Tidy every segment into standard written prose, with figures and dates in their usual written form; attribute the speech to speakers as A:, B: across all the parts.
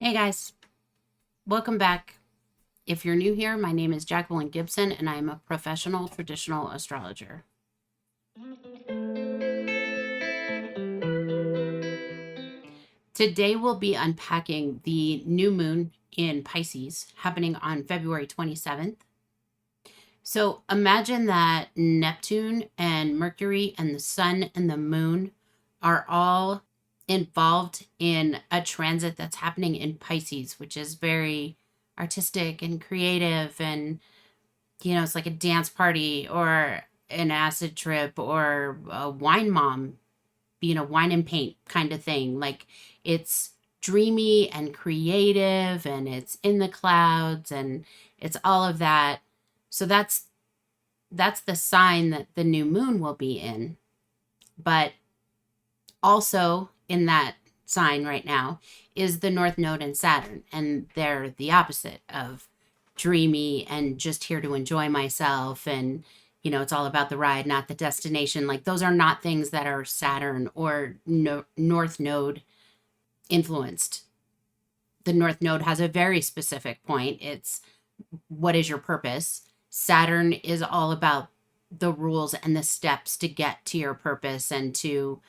A: Hey guys, welcome back. If you're new here, my name is Jacqueline Gibson and I am a professional traditional astrologer. Today we'll be unpacking the new moon in Pisces happening on February 27th. So imagine that Neptune and Mercury and the sun and the moon are all involved in a transit that's happening in Pisces, which is very artistic and creative, and it's like a dance party or an acid trip or a wine mom, wine and paint kind of thing. Like, it's dreamy and creative and it's in the clouds and it's all of that. So that's the sign that the new moon will be in. But also in that sign right now is the North Node and Saturn, and they're the opposite of dreamy and just here to enjoy myself, and it's all about the ride, not the destination. Like, those are not things that are Saturn or North Node influenced. The North Node has a very specific point. It's, what is your purpose? Saturn is all about the rules and the steps to get to your purpose and to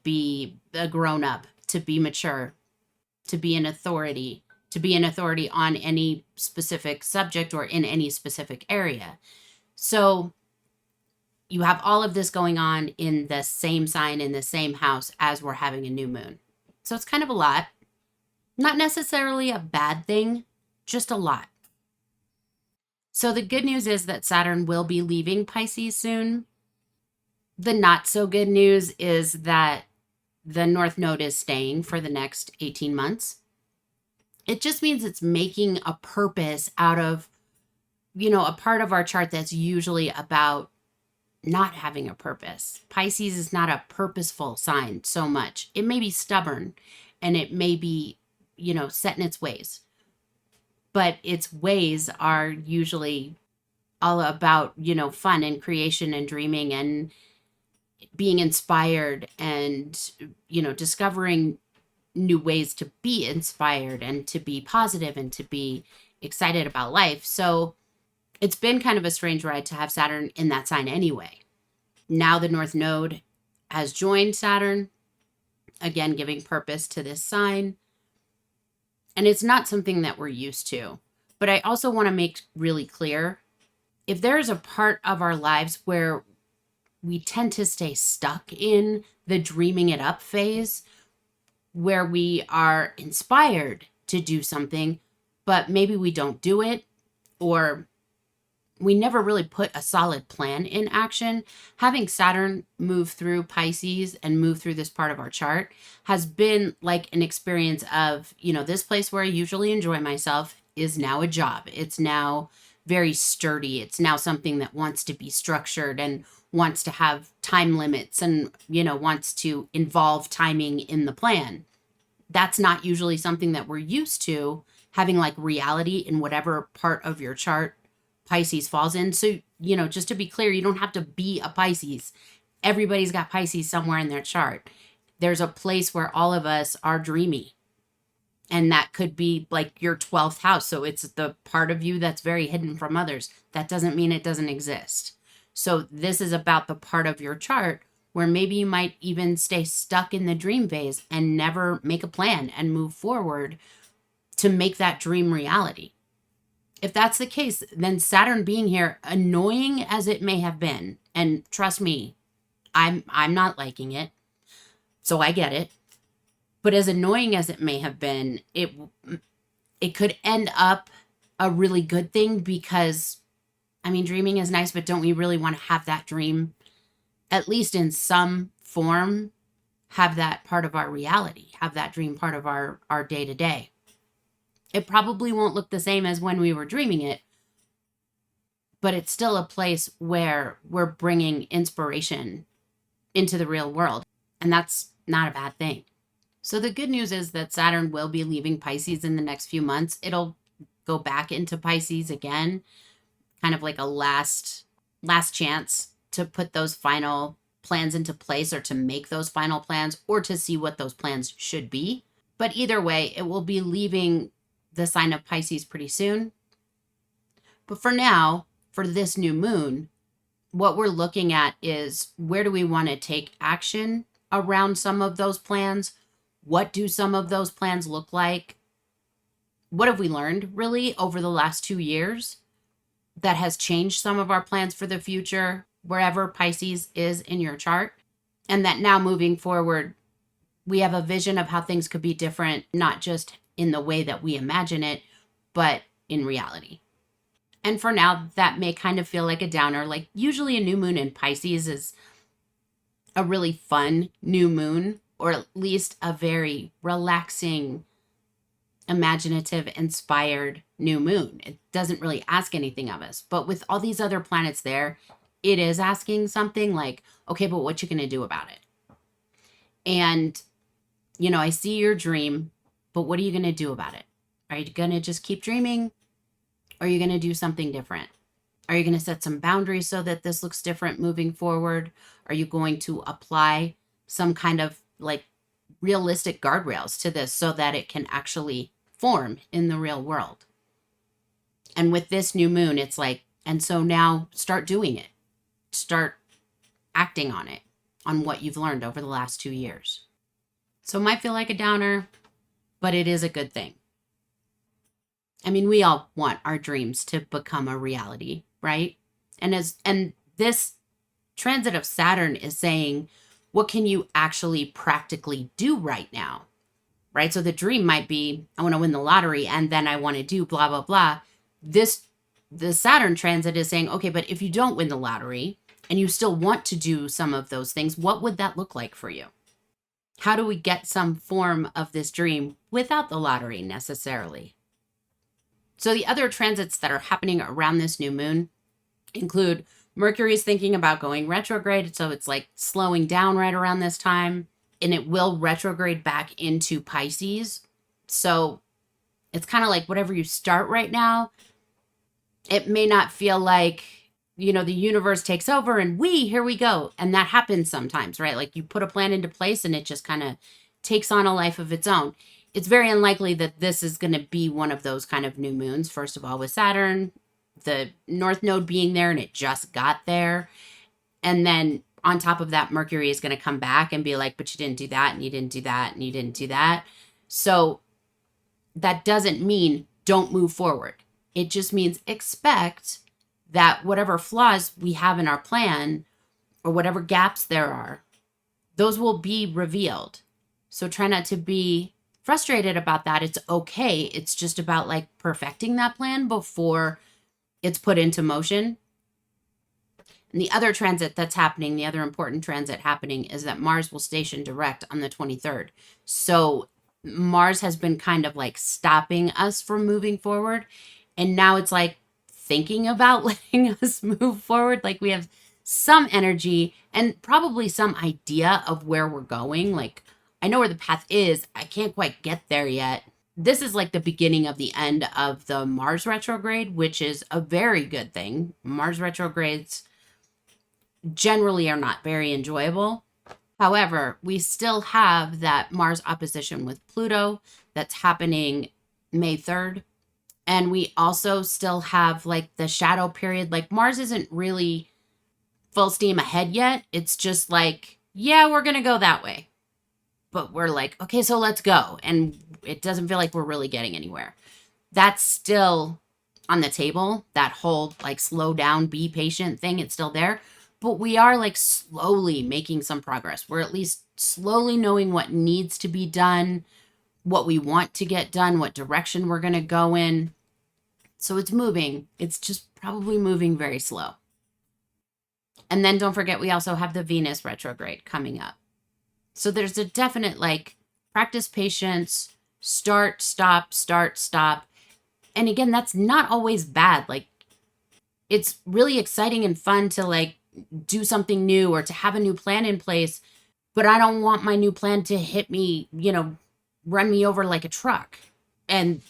A: be a grown-up, to be mature, to be an authority on any specific subject or in any specific area. So you have all of this going on in the same sign, in the same house, as we're having a new moon. So it's kind of a lot. Not necessarily a bad thing, just a lot. So the good news is that Saturn will be leaving Pisces soon. The not so good news is that the North Node is staying for the next 18 months. It just means it's making a purpose out of, a part of our chart that's usually about not having a purpose. Pisces is not a purposeful sign so much. It may be stubborn and it may be, set in its ways. But its ways are usually all about, fun and creation and dreaming and being inspired and, discovering new ways to be inspired and to be positive and to be excited about life. So it's been kind of a strange ride to have Saturn in that sign anyway. Now the North Node has joined Saturn, again, giving purpose to this sign. And it's not something that we're used to. But I also want to make really clear, if there's a part of our lives where we tend to stay stuck in the dreaming it up phase, where we are inspired to do something, but maybe we don't do it, or we never really put a solid plan in action, having Saturn move through Pisces and move through this part of our chart has been like an experience of, this place where I usually enjoy myself is now a job. It's now very sturdy. It's now something that wants to be structured and wants to have time limits and, wants to involve timing in the plan. That's not usually something that we're used to, having like reality in whatever part of your chart Pisces falls in. So, just to be clear, you don't have to be a Pisces. Everybody's got Pisces somewhere in their chart. There's a place where all of us are dreamy. And that could be like your 12th house. So it's the part of you that's very hidden from others. That doesn't mean it doesn't exist. So this is about the part of your chart where maybe you might even stay stuck in the dream phase and never make a plan and move forward to make that dream reality. If that's the case, then Saturn being here, annoying as it may have been, and trust me, I'm not liking it, so I get it. But as annoying as it may have been, it could end up a really good thing, because, dreaming is nice, but don't we really want to have that dream, at least in some form, have that part of our reality, have that dream part of our day-to-day? It probably won't look the same as when we were dreaming it, but it's still a place where we're bringing inspiration into the real world, and that's not a bad thing. So the good news is that Saturn will be leaving Pisces in the next few months. It'll go back into Pisces again, kind of like a last chance to put those final plans into place, or to make those final plans, or to see what those plans should be. But either way, it will be leaving the sign of Pisces pretty soon. But for now, for this new moon, what we're looking at is where do we want to take action around some of those plans? What do some of those plans look like? What have we learned really over the last 2 years that has changed some of our plans for the future, wherever Pisces is in your chart? And that now moving forward, we have a vision of how things could be different, not just in the way that we imagine it, but in reality. And for now, that may kind of feel like a downer. Like usually a new moon in Pisces is a really fun new moon, or at least a very relaxing, imaginative, inspired new moon. It doesn't really ask anything of us. But with all these other planets there, it is asking something like, okay, but what you going to do about it? And, I see your dream, but what are you going to do about it? Are you going to just keep dreaming? Or are you going to do something different? Are you going to set some boundaries so that this looks different moving forward? Are you going to apply some kind of like realistic guardrails to this so that it can actually form in the real world? And with this new moon, it's like, and so now start doing it. Start acting on it, on what you've learned over the last 2 years. So it might feel like a downer, but it is a good thing. I mean, we all want our dreams to become a reality, right? And this transit of Saturn is saying, what can you actually practically do right now? Right? So the dream might be, I want to win the lottery and then I want to do blah, blah, blah. The Saturn transit is saying, okay, but if you don't win the lottery and you still want to do some of those things, what would that look like for you? How do we get some form of this dream without the lottery necessarily? So the other transits that are happening around this new moon include Mercury's thinking about going retrograde. So it's like slowing down right around this time, and it will retrograde back into Pisces. So it's kind of like whatever you start right now, it may not feel like, the universe takes over and here we go. And that happens sometimes, right? Like you put a plan into place and it just kind of takes on a life of its own. It's very unlikely that this is going to be one of those kind of new moons. First of all, with Saturn, the North Node being there and it just got there. And then on top of that, Mercury is going to come back and be like, but you didn't do that and you didn't do that and you didn't do that. So that doesn't mean don't move forward. It just means expect that whatever flaws we have in our plan or whatever gaps there are, those will be revealed. So try not to be frustrated about that. It's okay. It's just about like perfecting that plan before it's put into motion. And the other transit that's happening, the other important transit happening is that Mars will station direct on the 23rd. So Mars has been kind of like stopping us from moving forward. And now it's like thinking about letting us move forward. Like we have some energy and probably some idea of where we're going. Like I know where the path is. I can't quite get there yet. This is like the beginning of the end of the Mars retrograde, which is a very good thing. Mars retrogrades generally are not very enjoyable. However, we still have that Mars opposition with Pluto that's happening May 3rd. And we also still have like the shadow period. Like Mars isn't really full steam ahead yet. It's just like, yeah, we're going to go that way. But we're like, okay, so let's go. And it doesn't feel like we're really getting anywhere. That's still on the table. That whole like slow down, be patient thing, it's still there. But we are like slowly making some progress. We're at least slowly knowing what needs to be done, what we want to get done, what direction we're going to go in. So it's moving. It's just probably moving very slow. And then don't forget, we also have the Venus retrograde coming up. So there's a definite like practice patience, start, stop, start, stop. And again, that's not always bad. Like it's really exciting and fun to like do something new or to have a new plan in place. But I don't want my new plan to hit me, run me over like a truck and,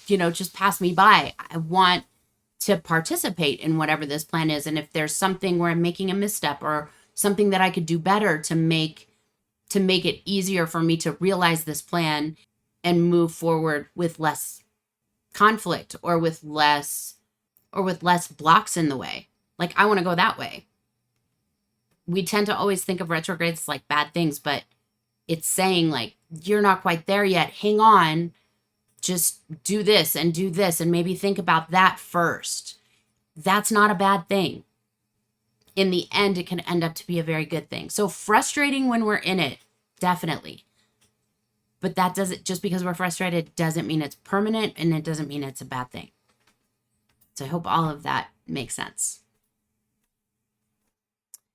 A: just pass me by. I want to participate in whatever this plan is. And if there's something where I'm making a misstep or something that I could do better to make it easier for me to realize this plan, and move forward with less conflict or with less blocks in the way. Like, I want to go that way. We tend to always think of retrogrades like bad things, but it's saying like, you're not quite there yet. Hang on. Just do this and maybe think about that first. That's not a bad thing. In the end, it can end up to be a very good thing. So frustrating when we're in it, definitely. But that doesn't, just because we're frustrated doesn't mean it's permanent, and it doesn't mean it's a bad thing. So I hope all of that makes sense.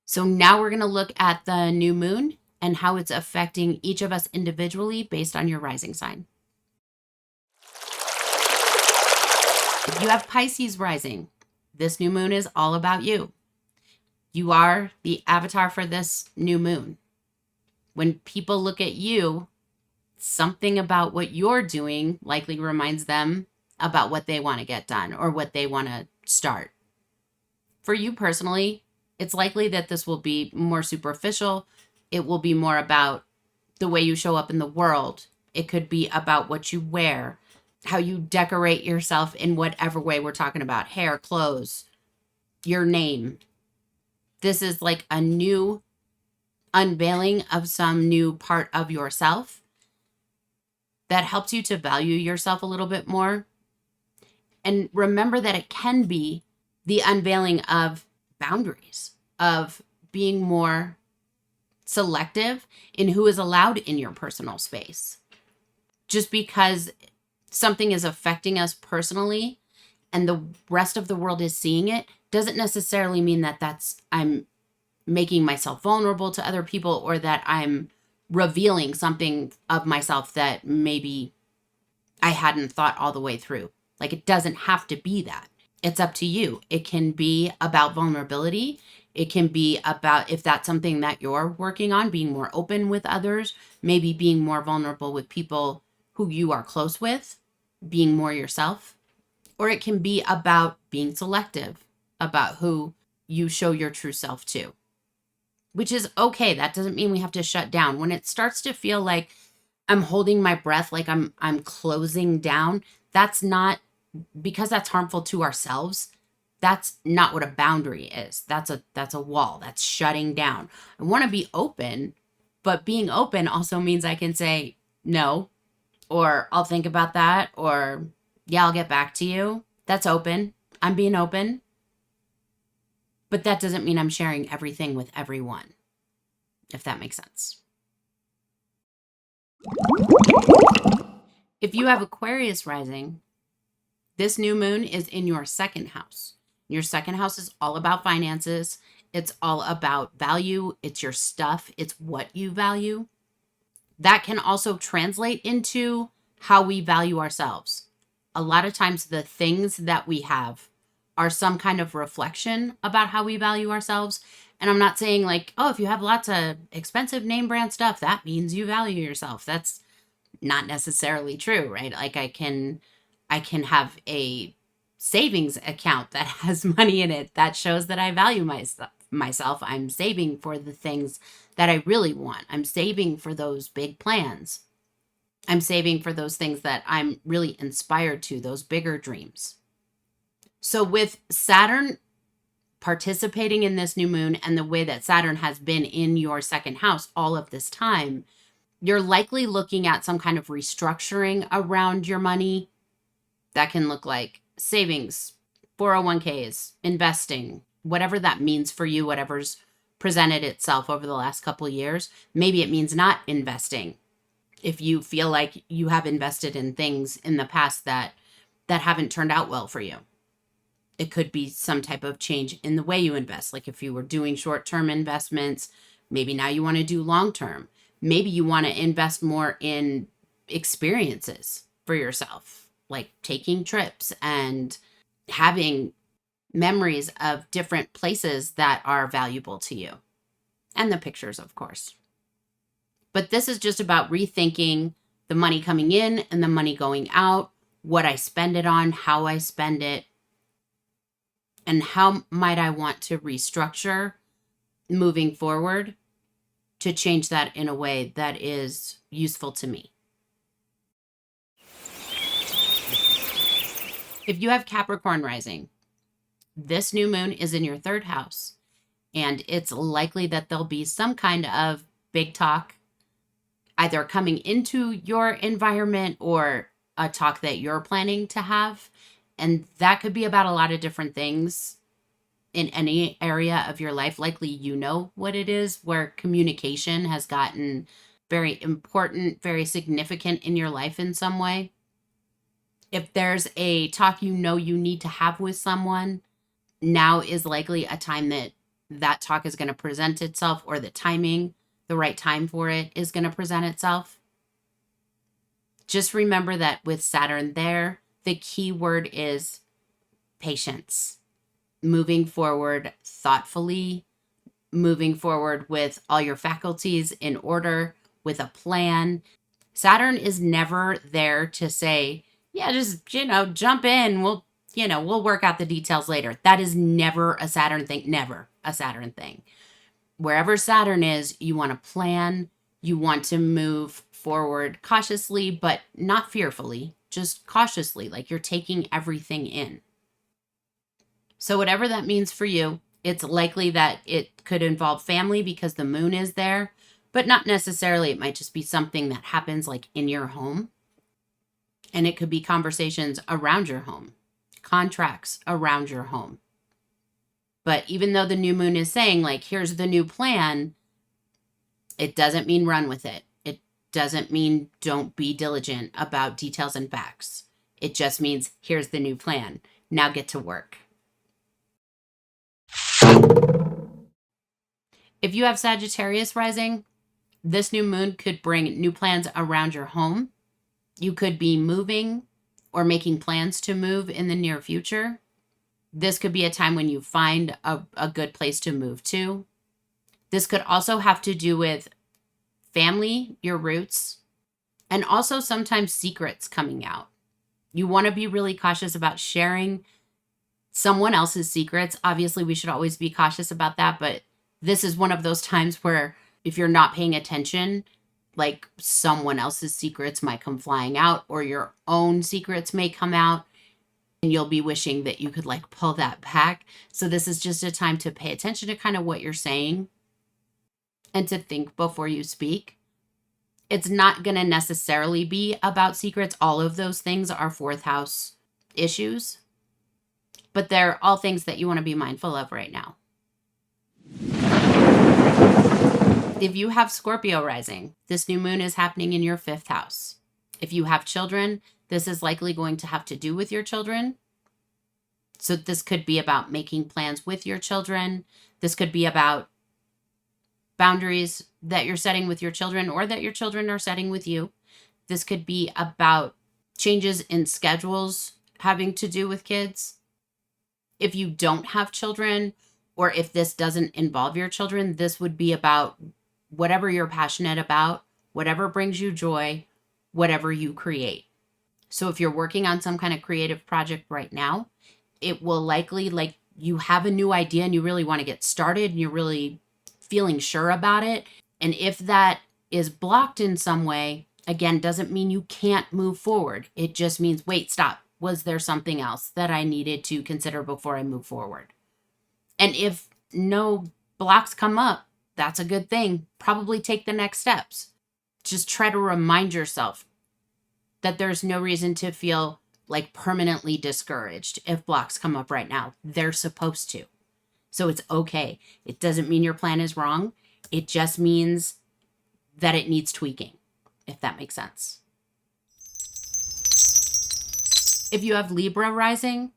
A: So now we're going to look at the new moon and how it's affecting each of us individually based on your rising sign. If you have Pisces rising, this new moon is all about you. You are the avatar for this new moon. When people look at you, something about what you're doing likely reminds them about what they want to get done or what they want to start. For you personally, it's likely that this will be more superficial. It will be more about the way you show up in the world. It could be about what you wear, how you decorate yourself in whatever way we're talking about, hair, clothes, your name. This is like a new unveiling of some new part of yourself that helps you to value yourself a little bit more. And remember that it can be the unveiling of boundaries, of being more selective in who is allowed in your personal space. Just because something is affecting us personally and the rest of the world is seeing it doesn't necessarily mean that I'm making myself vulnerable to other people, or that I'm revealing something of myself that maybe I hadn't thought all the way through. Like, it doesn't have to be that. It's up to you. It can be about vulnerability. It can be about, if that's something that you're working on, being more open with others, maybe being more vulnerable with people who you are close with, being more yourself. Or it can be about being selective about who you show your true self to, which is okay. That doesn't mean we have to shut down. When it starts to feel like I'm holding my breath, like I'm closing down, that's not, because that's harmful to ourselves. That's not what a boundary is. That's a wall. That's shutting down. I want to be open, but being open also means I can say no, or I'll think about that, or yeah, I'll get back to you. That's open. I'm being open. But that doesn't mean I'm sharing everything with everyone, if that makes sense. If you have Aquarius rising, this new moon is in your second house. Your second house is all about finances. It's all about value. It's your stuff. It's what you value. That can also translate into how we value ourselves. A lot of times the things that we have are some kind of reflection about how we value ourselves. And I'm not saying like, oh, if you have lots of expensive name brand stuff, that means you value yourself. That's not necessarily true, right? Like I can have a savings account that has money in it that shows that I value myself. I'm saving for the things that I really want. I'm saving for those big plans. I'm saving for those things that I'm really inspired to, those bigger dreams. So with Saturn participating in this new moon and the way that Saturn has been in your second house all of this time, you're likely looking at some kind of restructuring around your money. That can look like savings, 401ks, investing, whatever that means for you, whatever's presented itself over the last couple of years. Maybe it means not investing. If you feel like you have invested in things in the past that haven't turned out well for you. It could be some type of change in the way you invest. Like if you were doing short-term investments, maybe now you want to do long-term. Maybe you want to invest more in experiences for yourself, like taking trips and having memories of different places that are valuable to you. And the pictures, of course. But this is just about rethinking the money coming in and the money going out, what I spend it on, how I spend it, and how might I want to restructure moving forward to change that in a way that is useful to me. If you have Capricorn Rising, this new moon is in your third house, and it's likely that there'll be some kind of big talk either coming into your environment or a talk that you're planning to have. And that could be about a lot of different things in any area of your life. Likely, you know what it is, where communication has gotten very important, very significant in your life in some way. If there's a talk you know you need to have with someone, now is likely a time that that talk is going to present itself, or the timing, the right time for it is going to present itself. Just remember that with Saturn there, the key word is patience. Moving forward thoughtfully, moving forward with all your faculties in order, with a plan. Saturn is never there to say, yeah, just, jump in. We'll work out the details later. That is never a Saturn thing. Never a Saturn thing. Wherever Saturn is, you want to plan. You want to move forward cautiously, but not fearfully, just cautiously, like you're taking everything in. So whatever that means for you, it's likely that it could involve family because the moon is there, but not necessarily. It might just be something that happens like in your home. And it could be conversations around your home, contracts around your home. But even though the new moon is saying, like, here's the new plan, it doesn't mean run with it. It doesn't mean don't be diligent about details and facts. It just means here's the new plan. Now get to work. If you have Sagittarius rising, this new moon could bring new plans around your home. You could be moving or making plans to move in the near future. This could be a time when you find a good place to move to. This could also have to do with family, your roots, and also sometimes secrets coming out. You want to be really cautious about sharing someone else's secrets. Obviously, we should always be cautious about that, but this is one of those times where if you're not paying attention, like someone else's secrets might come flying out, or your own secrets may come out, and you'll be wishing that you could like pull that back. So this is just a time to pay attention to kind of what you're saying and to think before you speak. It's not going to necessarily be about secrets. All of those things are fourth house issues, but they're all things that you want to be mindful of right now. If you have Scorpio rising, this new moon is happening in your fifth house. If you have children, this is likely going to have to do with your children. So this could be about making plans with your children. This could be about boundaries that you're setting with your children or that your children are setting with you. This could be about changes in schedules having to do with kids. If you don't have children, or if this doesn't involve your children, this would be about whatever you're passionate about, whatever brings you joy, whatever you create. So if you're working on some kind of creative project right now, it will likely, like, you have a new idea and you really want to get started and you're really feeling sure about it. And if that is blocked in some way, again, doesn't mean you can't move forward. It just means, wait, stop. Was there something else that I needed to consider before I move forward? And if no blocks come up, that's a good thing. Probably take the next steps. Just try to remind yourself that there's no reason to feel like permanently discouraged if blocks come up right now. They're supposed to. So it's okay. It doesn't mean your plan is wrong. It just means that it needs tweaking, if that makes sense. If you have Libra rising,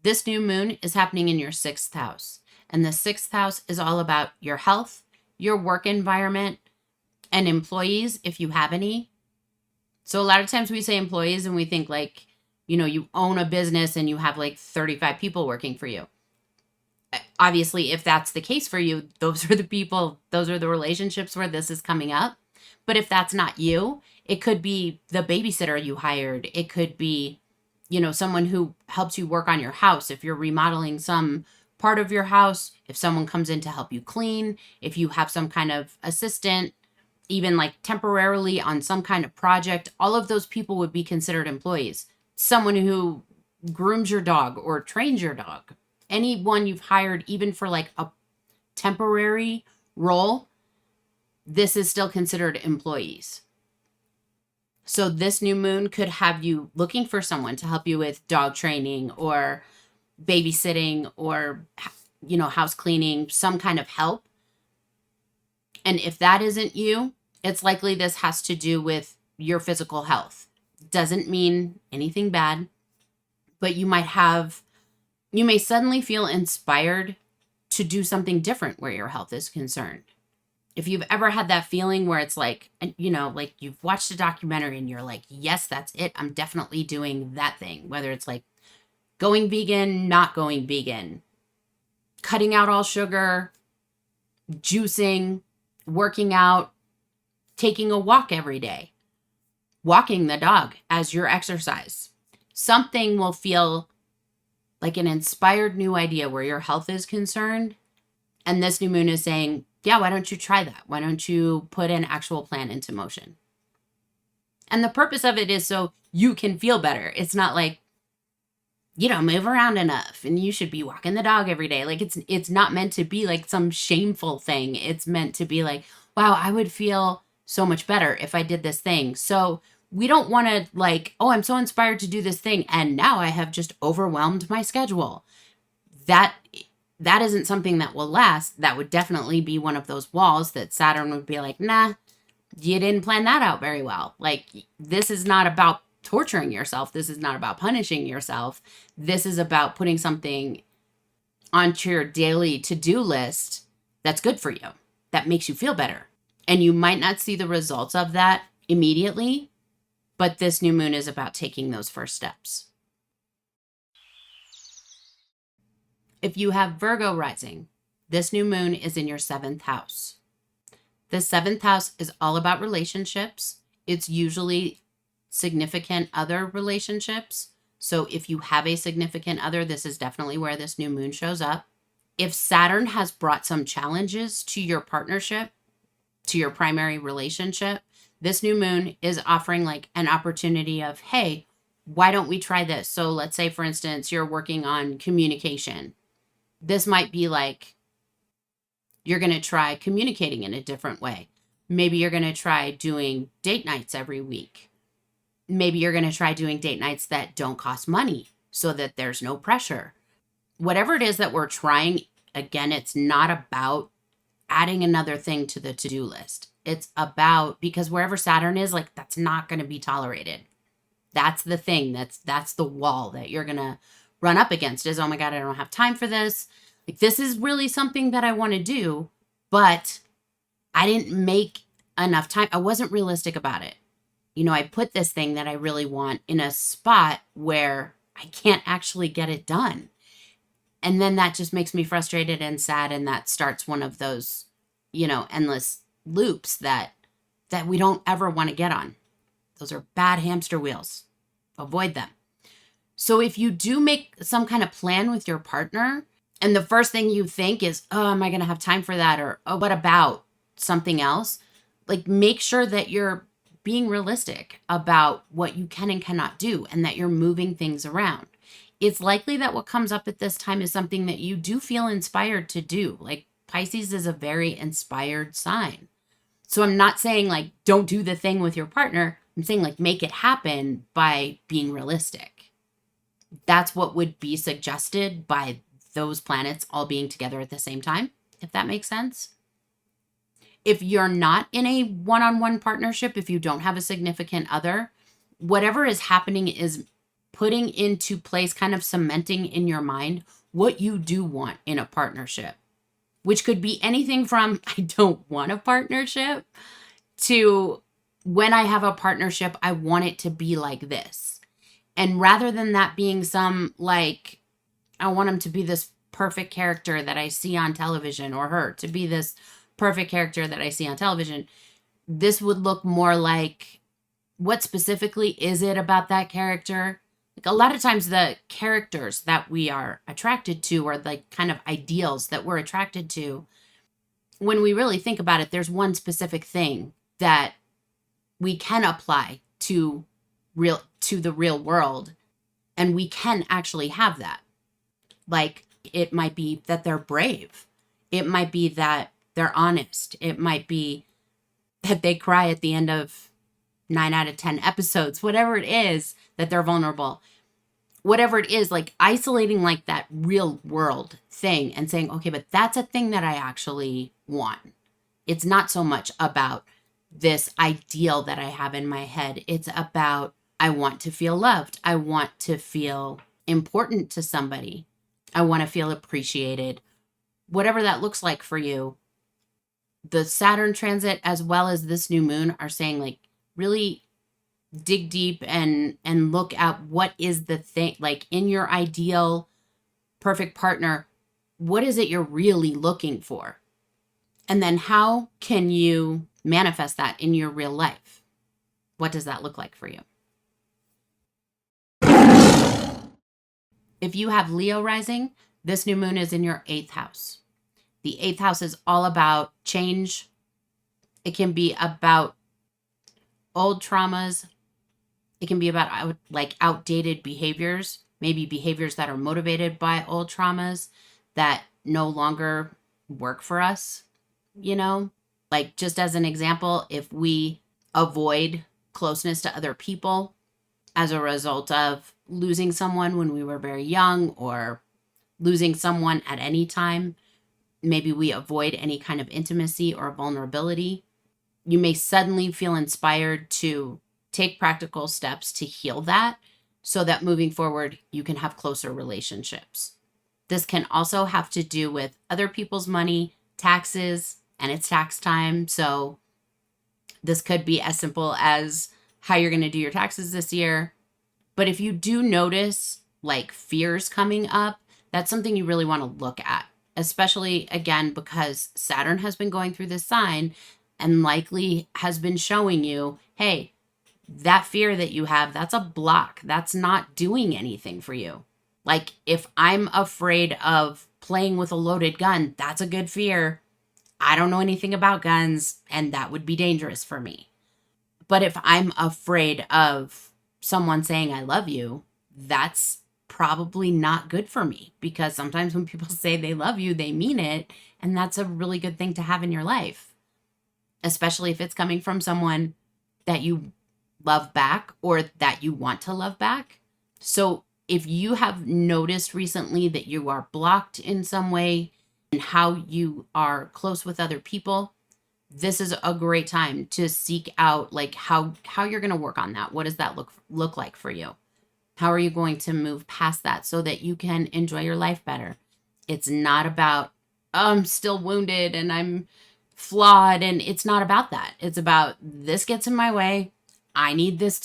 A: this new moon is happening in your sixth house. And the sixth house is all about your health, your work environment, and employees, if you have any. So a lot of times we say employees and we think like, you own a business and you have like 35 people working for you. Obviously, if that's the case for you, those are the people, those are the relationships where this is coming up. But if that's not you, it could be the babysitter you hired. It could be, someone who helps you work on your house. If you're remodeling some part of your house, if someone comes in to help you clean, if you have some kind of assistant, even like temporarily on some kind of project, all of those people would be considered employees. Someone who grooms your dog or trains your dog, anyone you've hired, even for like a temporary role, this is still considered employees. So this new moon could have you looking for someone to help you with dog training or babysitting or, house cleaning, some kind of help. And if that isn't you, it's likely this has to do with your physical health. Doesn't mean anything bad, but you may suddenly feel inspired to do something different where your health is concerned. If you've ever had that feeling where it's like, like you've watched a documentary and you're like, yes, that's it. I'm definitely doing that thing. Whether it's like going vegan, not going vegan, cutting out all sugar, juicing, working out, taking a walk every day, walking the dog as your exercise. Something will feel like an inspired new idea where your health is concerned. And this new moon is saying, yeah, why don't you try that? Why don't you put an actual plan into motion? And the purpose of it is so you can feel better. It's not like, you don't move around enough and you should be walking the dog every day. Like it's not meant to be like some shameful thing. It's meant to be like, wow, I would feel so much better if I did this thing. So we don't want to like, oh, I'm so inspired to do this thing, and now I have just overwhelmed my schedule. That isn't something that will last. That would definitely be one of those walls that Saturn would be like, nah, you didn't plan that out very well. Like, this is not about torturing yourself. This is not about punishing yourself. This is about putting something onto your daily to-do list that's good for you, that makes you feel better. And you might not see the results of that immediately, but this new moon is about taking those first steps. If you have Virgo rising, this new moon is in your 7th house. The 7th house is all about relationships. It's usually significant other relationships. So if you have a significant other, this is definitely where this new moon shows up. If Saturn has brought some challenges to your partnership, to your primary relationship, this new moon is offering like an opportunity of, hey, why don't we try this? So let's say, for instance, you're working on communication. This might be like, you're going to try communicating in a different way. Maybe you're going to try doing date nights every week. Maybe you're going to try doing date nights that don't cost money so that there's no pressure. Whatever it is that we're trying, again, it's not about adding another thing to the to-do list. It's about, because wherever Saturn is, like, that's not going to be tolerated. That's the thing. That's the wall that you're going to run up against is, oh my God, I don't have time for this. Like, this is really something that I want to do, but I didn't make enough time. I wasn't realistic about it. I put this thing that I really want in a spot where I can't actually get it done. And then that just makes me frustrated and sad. And that starts one of those, endless loops that we don't ever want to get on. Those are bad hamster wheels. Avoid them. So if you do make some kind of plan with your partner, and the first thing you think is, oh, am I going to have time for that? Or, oh, what about something else? Like, make sure that you're being realistic about what you can and cannot do, and that you're moving things around. It's likely that what comes up at this time is something that you do feel inspired to do. Like, Pisces is a very inspired sign. So I'm not saying like, don't do the thing with your partner. I'm saying like, make it happen by being realistic. That's what would be suggested by those planets all being together at the same time, if that makes sense. If you're not in a one-on-one partnership, if you don't have a significant other, whatever is happening is putting into place, kind of cementing in your mind what you do want in a partnership, which could be anything from I don't want a partnership to when I have a partnership, I want it to be like this. And rather than that being some like, I want him to be this perfect character that I see on television, or her to be this perfect character that I see on television, this would look more like, what specifically is it about that character? Like, a lot of times the characters that we are attracted to are like kind of ideals that we're attracted to. When we really think about it, there's one specific thing that we can apply to the real world And we can actually have that. Like, it might be that they're brave. It might be that they're honest. It might be that they cry at the end of 9 out of 10 episodes, whatever it is, that they're vulnerable. Whatever it is, like isolating like that real world thing and saying, okay, but that's a thing that I actually want. It's not so much about this ideal that I have in my head. It's about, I want to feel loved. I want to feel important to somebody. I want to feel appreciated. Whatever that looks like for you. The Saturn transit as well as this new moon are saying, like, really dig deep and look at what is the thing, like in your ideal perfect partner, what is it you're really looking for? And then how can you manifest that in your real life? What does that look like for you? If you have Leo rising, this new moon is in your 8th house. The 8th house is all about change. It can be about old traumas. It can be about like outdated behaviors, maybe behaviors that are motivated by old traumas that no longer work for us, you know? Like, just as an example, if we avoid closeness to other people as a result of losing someone when we were very young or losing someone at any time, maybe we avoid any kind of intimacy or vulnerability, you may suddenly feel inspired to take practical steps to heal that so that moving forward, you can have closer relationships. This can also have to do with other people's money, taxes, and it's tax time. So this could be as simple as how you're going to do your taxes this year. But if you do notice like fears coming up, that's something you really want to look at, especially again, because Saturn has been going through this sign and likely has been showing you, hey, that fear that you have, that's a block. That's not doing anything for you. Like, if I'm afraid of playing with a loaded gun, that's a good fear. I don't know anything about guns, and that would be dangerous for me. But if I'm afraid of someone saying I love you, that's probably not good for me, because sometimes when people say they love you, they mean it. And that's a really good thing to have in your life, especially if it's coming from someone that you love back or that you want to love back. So if you have noticed recently that you are blocked in some way and how you are close with other people, this is a great time to seek out like how you're going to work on that. What does that look like for you? How are you going to move past that so that you can enjoy your life better? It's not about, oh, I'm still wounded and I'm flawed, and it's not about that. It's about, this gets in my way. I need this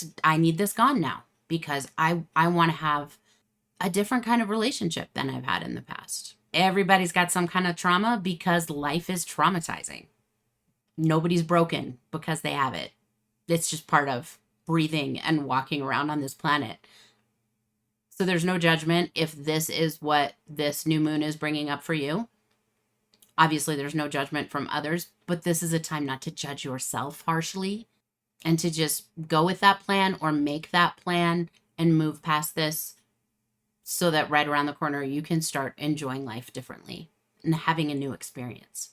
A: gone now, because I want to have a different kind of relationship than I've had in the past. Everybody's got some kind of trauma because life is traumatizing. Nobody's broken because they have it. It's just part of breathing and walking around on this planet. So there's no judgment if this is what this new moon is bringing up for you. Obviously, there's no judgment from others, but this is a time not to judge yourself harshly and to just go with that plan or make that plan and move past this so that right around the corner, you can start enjoying life differently and having a new experience.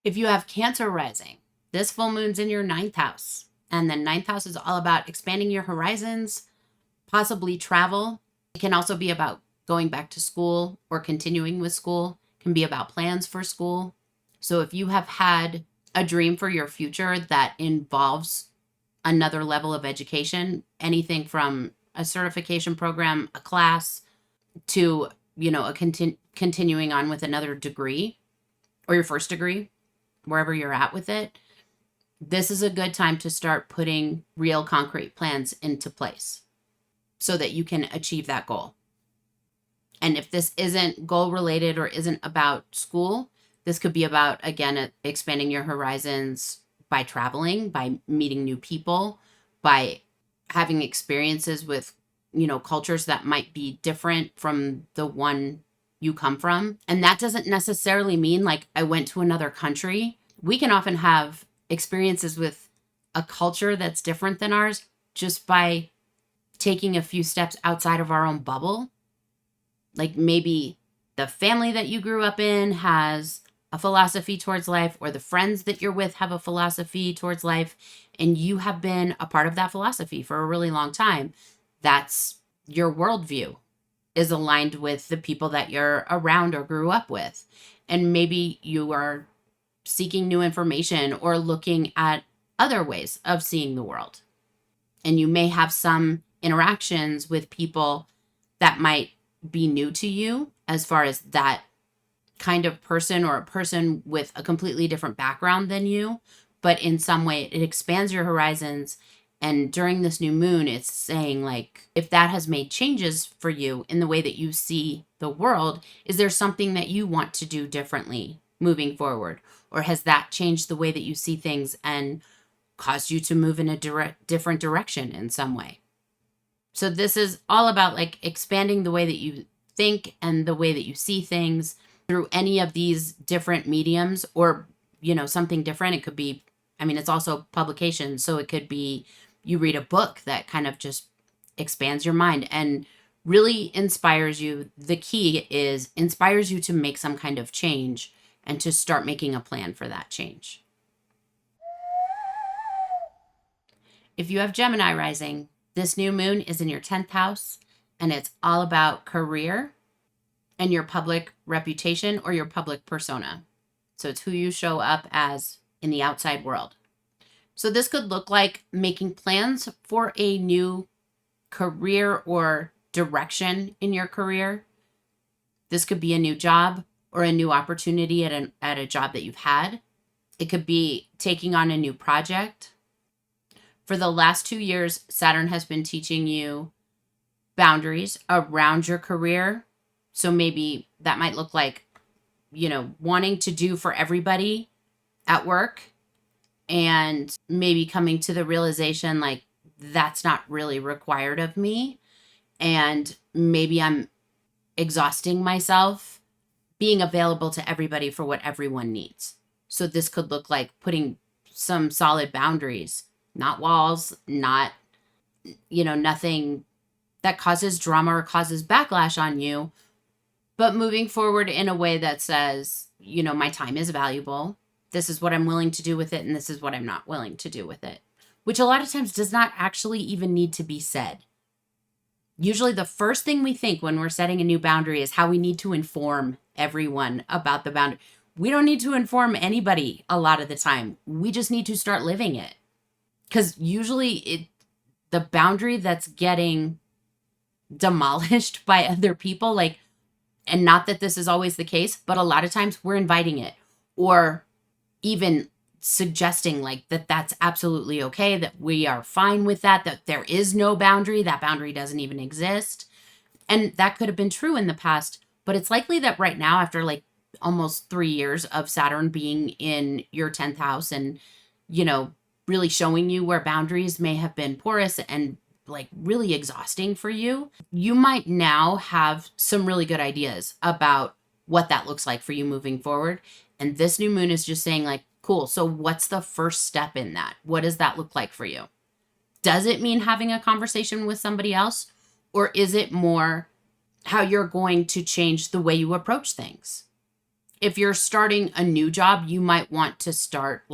A: If you have Cancer rising, this full moon's in your 9th house. And the 9th house is all about expanding your horizons, possibly travel. It can also be about going back to school or continuing with school. It can be about plans for school. So if you have had a dream for your future that involves another level of education, anything from a certification program, a class, to, continuing on with another degree or your first degree, wherever you're at with it, this is a good time to start putting real concrete plans into place so that you can achieve that goal. And if this isn't goal related or isn't about school, this could be about, again, expanding your horizons by traveling, by meeting new people, by having experiences with, cultures that might be different from the one you come from. And that doesn't necessarily mean like I went to another country. We can often have experiences with a culture that's different than ours just by taking a few steps outside of our own bubble. Like maybe the family that you grew up in has a philosophy towards life, or the friends that you're with have a philosophy towards life, and you have been a part of that philosophy for a really long time. That's your worldview is aligned with the people that you're around or grew up with. And maybe you are seeking new information or looking at other ways of seeing the world. And you may have some interactions with people that might be new to you as far as that kind of person, or a person with a completely different background than you, but in some way it expands your horizons. And during this new moon, it's saying, like, if that has made changes for you in the way that you see the world, is there something that you want to do differently moving forward? Or has that changed the way that you see things and caused you to move in a different direction in some way? So this is all about like expanding the way that you think and the way that you see things through any of these different mediums, or, something different. It could be, it's also publication. So it could be you read a book that kind of just expands your mind and really inspires you. The key is inspires you to make some kind of change and to start making a plan for that change. If you have Gemini rising, this new moon is in your 10th house, and it's all about career and your public reputation or your public persona. So it's who you show up as in the outside world. So this could look like making plans for a new career or direction in your career. This could be a new job or a new opportunity at a job that you've had. It could be taking on a new project. For the last 2 years, Saturn has been teaching you boundaries around your career. So maybe that might look like, wanting to do for everybody at work, and maybe coming to the realization like that's not really required of me. And maybe I'm exhausting myself being available to everybody for what everyone needs. So this could look like putting some solid boundaries, not walls, not, nothing that causes drama or causes backlash on you, but moving forward in a way that says, my time is valuable. This is what I'm willing to do with it, and this is what I'm not willing to do with it, which a lot of times does not actually even need to be said. Usually the first thing we think when we're setting a new boundary is how we need to inform everyone about the boundary. We don't need to inform anybody a lot of the time. We just need to start living it. Because usually the boundary that's getting demolished by other people, like, and not that this is always the case, but a lot of times we're inviting it, or even suggesting like that that's absolutely okay, that we are fine with that there is no boundary, that boundary doesn't even exist. And that could have been true in the past, but it's likely that right now, after like almost 3 years of Saturn being in your 10th house and, really showing you where boundaries may have been porous and like really exhausting for you, you might now have some really good ideas about what that looks like for you moving forward. And this new moon is just saying like, cool, so what's the first step in that? What does that look like for you? Does it mean having a conversation with somebody else? Or is it more how you're going to change the way you approach things? If you're starting a new job, you might want to start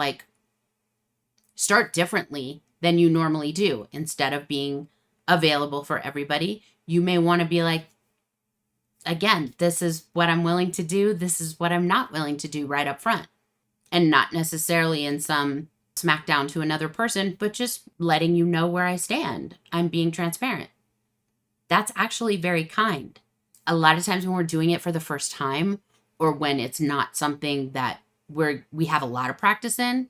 A: differently than you normally do. Instead of being available for everybody, you may want to be like, again, this is what I'm willing to do. This is what I'm not willing to do right up front. And not necessarily in some smackdown to another person, but just letting you know where I stand. I'm being transparent. That's actually very kind. A lot of times when we're doing it for the first time, or when it's not something that we have a lot of practice in,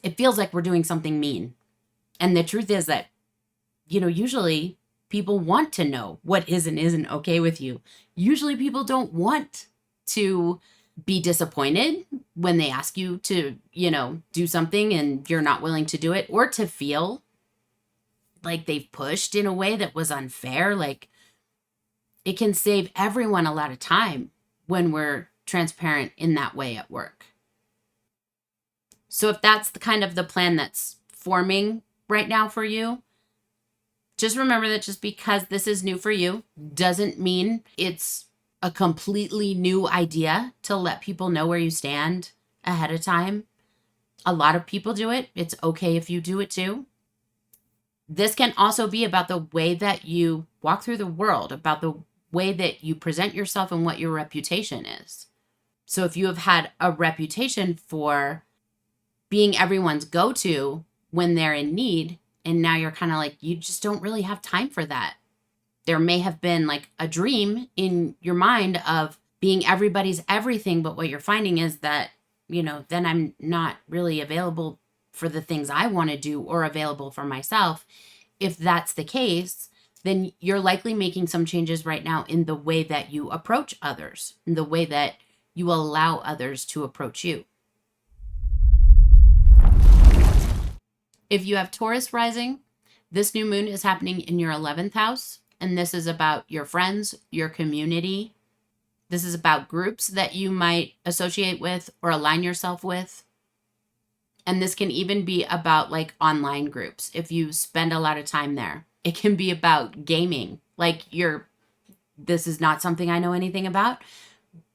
A: it feels like we're doing something mean. And the truth is that, usually people want to know what is and isn't okay with you. Usually people don't want to be disappointed when they ask you to, do something and you're not willing to do it, or to feel like they've pushed in a way that was unfair. Like, it can save everyone a lot of time when we're transparent in that way at work. So if that's the kind of the plan that's forming right now for you, Just remember that just because this is new for you doesn't mean it's a completely new idea to let people know where you stand ahead of time. A lot of people do it. It's okay if you do it too. This can also be about the way that you walk through the world, about the way that you present yourself and what your reputation is. So if you have had a reputation for being everyone's go-to when they're in need, and now you're kind of like, you just don't really have time for that. There may have been like a dream in your mind of being everybody's everything, but what you're finding is that, then I'm not really available for the things I want to do or available for myself. If that's the case, then you're likely making some changes right now in the way that you approach others, in the way that you allow others to approach you. If you have Taurus rising, this new moon is happening in your 11th house, and this is about your friends, your community. This is about groups that you might associate with or align yourself with. And this can even be about like online groups if you spend a lot of time there. It can be about gaming. This is not something I know anything about,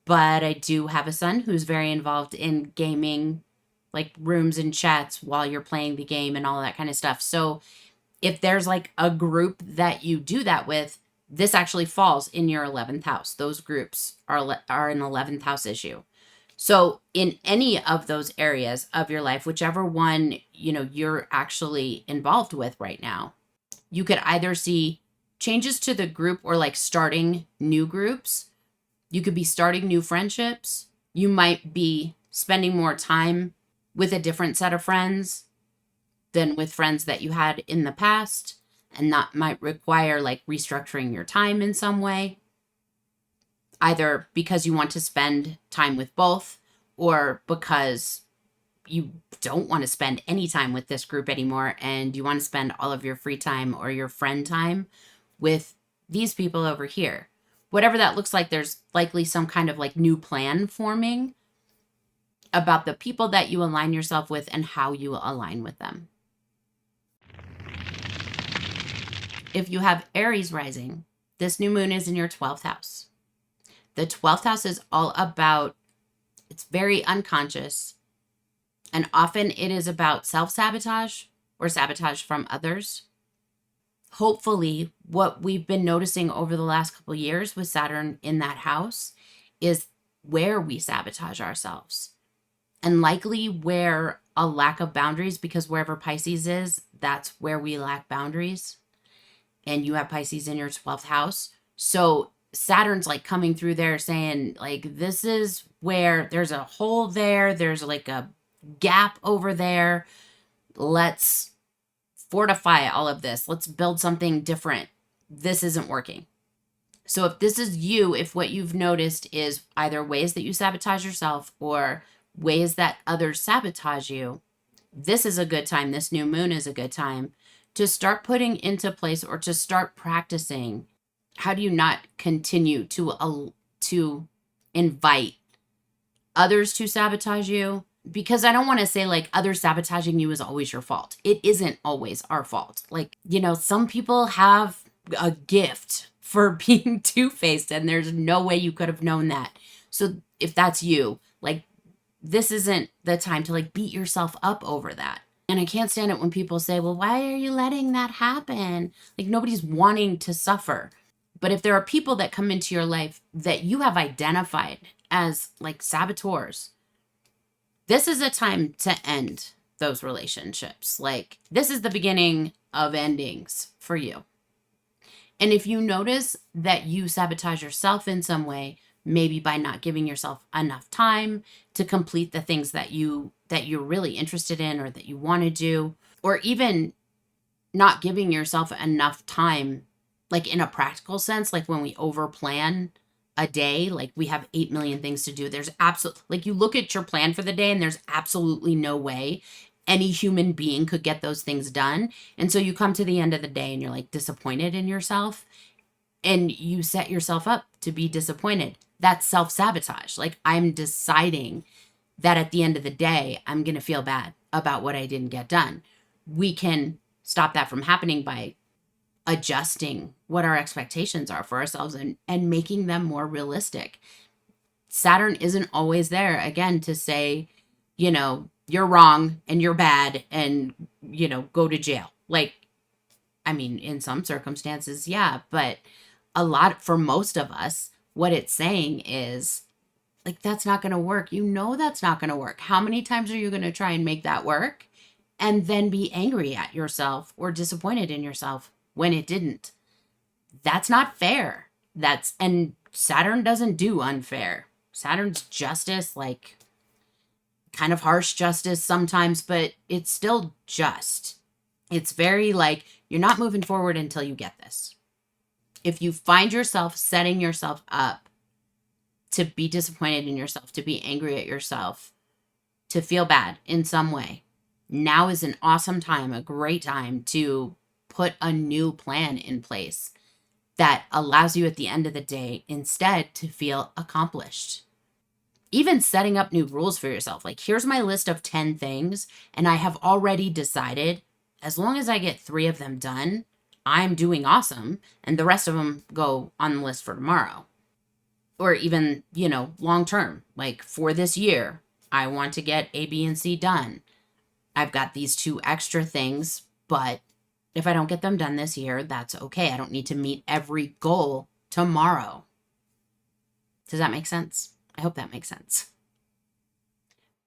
A: but I do have a son who's very involved in gaming, like rooms and chats while you're playing the game and all that kind of stuff. So if there's like a group that you do that with, this actually falls in your 11th house. Those groups are an 11th house issue. So in any of those areas of your life, whichever one, you're actually involved with right now, you could either see changes to the group or like starting new groups. You could be starting new friendships. You might be spending more time with a different set of friends than with friends that you had in the past. And that might require like restructuring your time in some way, either because you want to spend time with both or because you don't want to spend any time with this group anymore and you want to spend all of your free time or your friend time with these people over here. Whatever that looks like, there's likely some kind of like new plan forming about the people that you align yourself with and how you align with them. If you have Aries rising, this new moon is in your 12th house. The 12th house is all about, it's very unconscious, and often it is about self-sabotage or sabotage from others. Hopefully, what we've been noticing over the last couple of years with Saturn in that house is where we sabotage ourselves, and likely where a lack of boundaries, because wherever Pisces is, that's where we lack boundaries. And you have Pisces in your 12th house. So Saturn's like coming through there saying like, this is where there's a hole there. There's like a gap over there. Let's fortify all of this. Let's build something different. This isn't working. So if this is you, if what you've noticed is either ways that you sabotage yourself or ways that others sabotage you, this is a good time. This new moon is a good time to start putting into place or to start practicing. How do you not continue to invite others to sabotage you? Because I don't want to say like others sabotaging you is always your fault. It isn't always our fault. Like, some people have a gift for being two-faced and there's no way you could have known that. So if that's you, like, this isn't the time to like beat yourself up over that. And I can't stand it when people say, well, why are you letting that happen? Like, nobody's wanting to suffer. But if there are people that come into your life that you have identified as like saboteurs, this is a time to end those relationships. Like, this is the beginning of endings for you. And if you notice that you sabotage yourself in some way, maybe by not giving yourself enough time to complete the things that you're really interested in or that you want to do, or even not giving yourself enough time, like in a practical sense, like when we overplan a day, like we have 8 million things to do. There's like you look at your plan for the day and there's absolutely no way any human being could get those things done. And so you come to the end of the day and you're like disappointed in yourself and you set yourself up to be disappointed. That's self-sabotage. Like, I'm deciding that at the end of the day, I'm going to feel bad about what I didn't get done. We can stop that from happening by adjusting what our expectations are for ourselves and making them more realistic. Saturn isn't always there, again, to say, you're wrong and you're bad and, go to jail. Like, I mean, in some circumstances, yeah, but for most of us, what it's saying is, like, that's not going to work. That's not going to work. How many times are you going to try and make that work and then be angry at yourself or disappointed in yourself when it didn't? That's not fair. And Saturn doesn't do unfair. Saturn's justice, like, kind of harsh justice sometimes, but it's still just. It's very like, you're not moving forward until you get this. If you find yourself setting yourself up to be disappointed in yourself, to be angry at yourself, to feel bad in some way, now is an awesome time, a great time to put a new plan in place that allows you at the end of the day instead to feel accomplished. Even setting up new rules for yourself. Like, here's my list of 10 things, and I have already decided as long as I get 3 of them done, I'm doing awesome, and the rest of them go on the list for tomorrow. Or even, long term, like for this year, I want to get A, B, and C done. I've got these 2 extra things, but if I don't get them done this year, that's okay. I don't need to meet every goal tomorrow. Does that make sense? I hope that makes sense.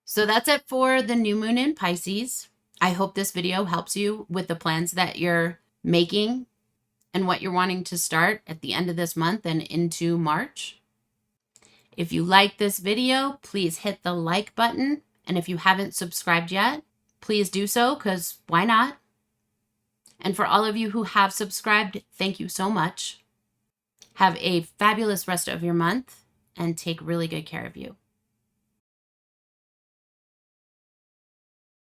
A: So that's it for the new moon in Pisces. I hope this video helps you with the plans that you're making and what you're wanting to start at the end of this month and into March. If you like this video, please hit the like button. And if you haven't subscribed yet, please do so, because why not? And for all of you who have subscribed, thank you so much. Have a fabulous rest of your month and take really good care of you.